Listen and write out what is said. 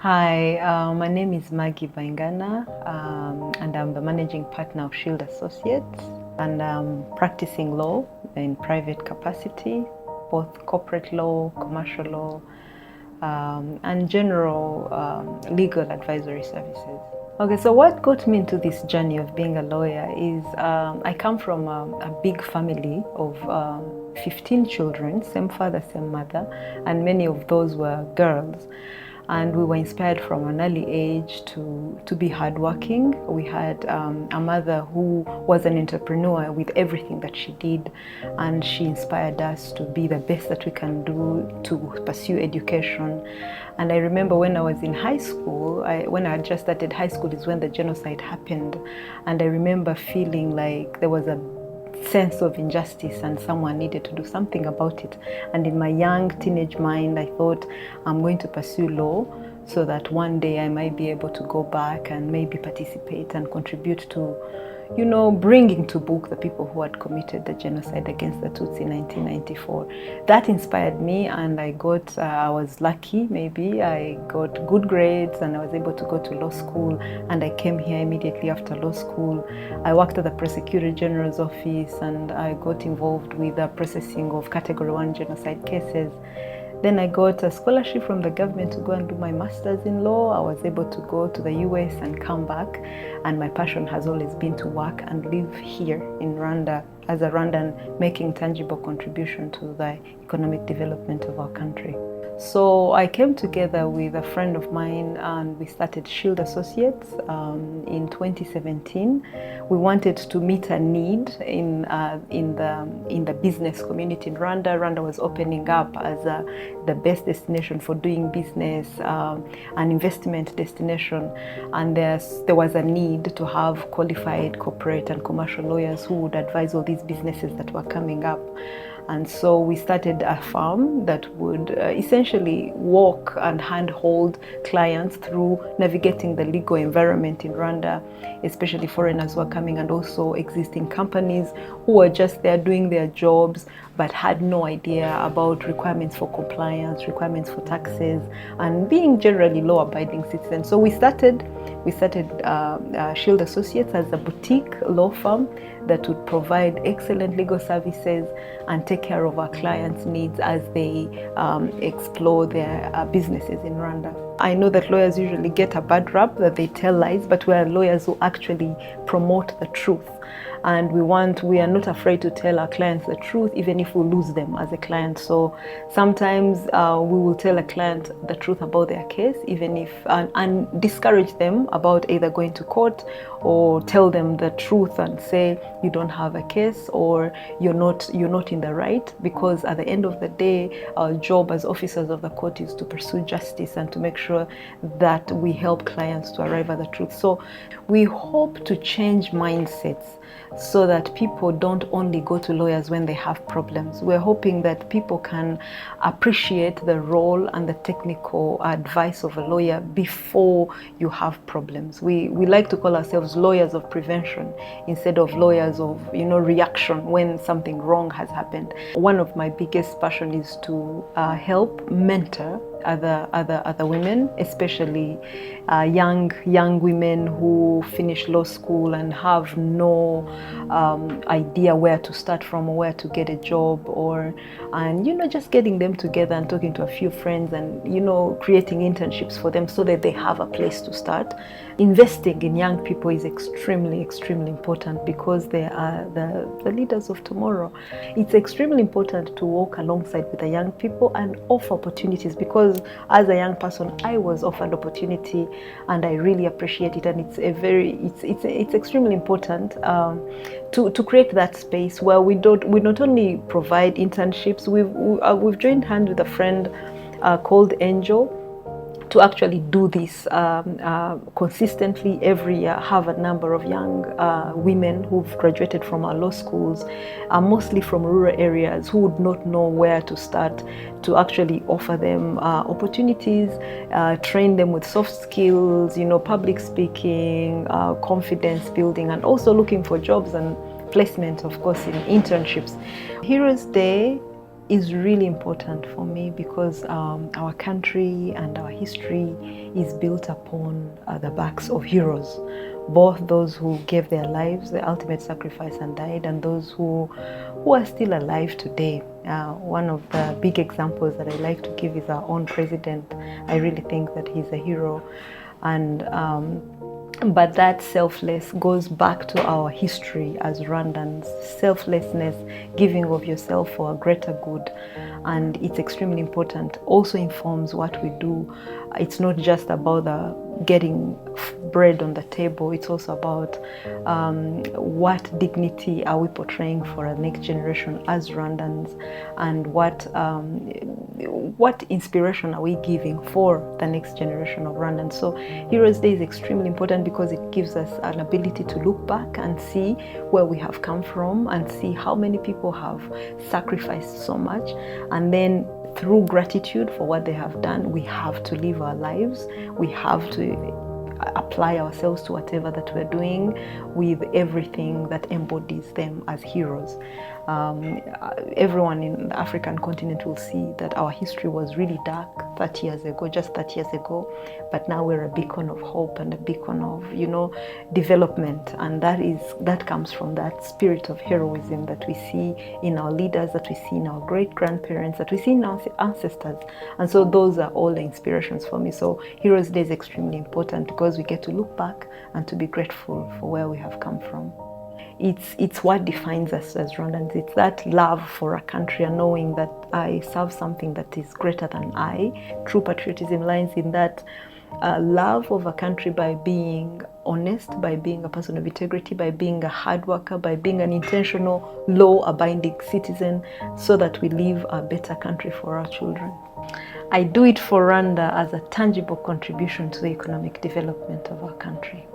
Hi, my name is Maggie Baingana, and I'm the managing partner of Shield Associates, and I'm practicing law in private capacity, both corporate law, commercial law, and general legal advisory services. Okay, so what got me into this journey of being a lawyer is I come from a big family of 15 children, same father, same mother, and many of those were girls. And we were inspired from an early age to be hardworking. We had a mother who was an entrepreneur with everything that she did, and she inspired us to be the best that we can do, to pursue education. And I remember when I was in high school, when I had just started high school is when the genocide happened. And I remember feeling like there was a sense of injustice and someone needed to do something about it. And in my young teenage mind, I thought I'm going to pursue law so that one day I might be able to go back and maybe participate and contribute to, bringing to book the people who had committed the genocide against the Tutsi in 1994. That inspired me, and I was lucky, maybe. I got good grades and I was able to go to law school, and I came here immediately after law school. I worked at the Prosecutor General's office, and I got involved with the processing of Category 1 genocide cases. Then I got a scholarship from the government to go and do my master's in law. I was able to go to the US and come back. And my passion has always been to work and live here in Rwanda as a Rwandan, making tangible contribution to the economic development of our country. So I came together with a friend of mine and we started Shield Associates in 2017. We wanted to meet a need in the business community in Rwanda. Rwanda was opening up as the best destination for doing business, an investment destination, and there was a need to have qualified corporate and commercial lawyers who would advise all these businesses that were coming up. And so we started a firm that would essentially walk and handhold clients through navigating the legal environment in Rwanda, especially foreigners who are coming and also existing companies who were just there doing their jobs but had no idea about requirements for compliance, requirements for taxes, and being generally law-abiding citizens. So we started Shield Associates as a boutique law firm that would provide excellent legal services and take care of our clients' needs as they explore their businesses in Rwanda. I know that lawyers usually get a bad rap, that they tell lies, but we are lawyers who actually promote the truth. And we are not afraid to tell our clients the truth, even if we lose them as a client. So sometimes we will tell a client the truth about their case, even if and discourage them about either going to court, or tell them the truth and say you don't have a case or you're not in the right, because at the end of the day, our job as officers of the court is to pursue justice and to make sure that we help clients to arrive at the truth. So we hope to change mindsets so that people don't only go to lawyers when they have problems. We're hoping that people can appreciate the role and the technical advice of a lawyer before you have problems. We like to call ourselves lawyers of prevention instead of lawyers of reaction when something wrong has happened. One of my biggest passion is to help mentor other women, especially young women who finish law school and have no idea where to start from or where to get a job, and just getting them together and talking to a few friends and creating internships for them so that they have a place to start. Investing in young people is extremely important because they are the leaders of tomorrow. It's extremely important to walk alongside with the young people and offer opportunities, because as a young person I was offered opportunity and I really appreciate it, and it's extremely important to create that space where we not only provide internships. We've joined hands with a friend called Angel to actually do this consistently every year. Have a number of young women who've graduated from our law schools, mostly from rural areas, who would not know where to start, to actually offer them opportunities, train them with soft skills, public speaking, confidence building, and also looking for jobs and placement, of course, in internships. Heroes Day is really important for me because our country and our history is built upon the backs of heroes, both those who gave their lives, the ultimate sacrifice and died, and those who are still alive today. One of the big examples that I like to give is our own president. I really think that he's a hero. And but that selfless goes back to our history as Rwandans. Selflessness, giving of yourself for a greater good, and it's extremely important. Also informs what we do. It's not just about getting bread on the table. It's also about what dignity are we portraying for our next generation as Rwandans, and what inspiration are we giving for the next generation of Rwandans. So Heroes Day is extremely important because it gives us an ability to look back and see where we have come from and see how many people have sacrificed so much, and then through gratitude for what they have done, we have to live our lives. We have to apply ourselves to whatever that we're doing with everything that embodies them as heroes. Everyone in the African continent will see that our history was really dark 30 years ago, just 30 years ago, but now we're a beacon of hope and a beacon of, development, and that comes from that spirit of heroism that we see in our leaders, that we see in our great-grandparents, that we see in our ancestors. And so those are all the inspirations for me. So Heroes Day is extremely important because we get to look back and to be grateful for where we have come from. It's what defines us as Rwandans. It's that love for a country and knowing that I serve something that is greater than I. True patriotism lies in that love of a country by being honest, by being a person of integrity, by being a hard worker, by being an intentional, law-abiding citizen, so that we leave a better country for our children. I do it for Rwanda as a tangible contribution to the economic development of our country.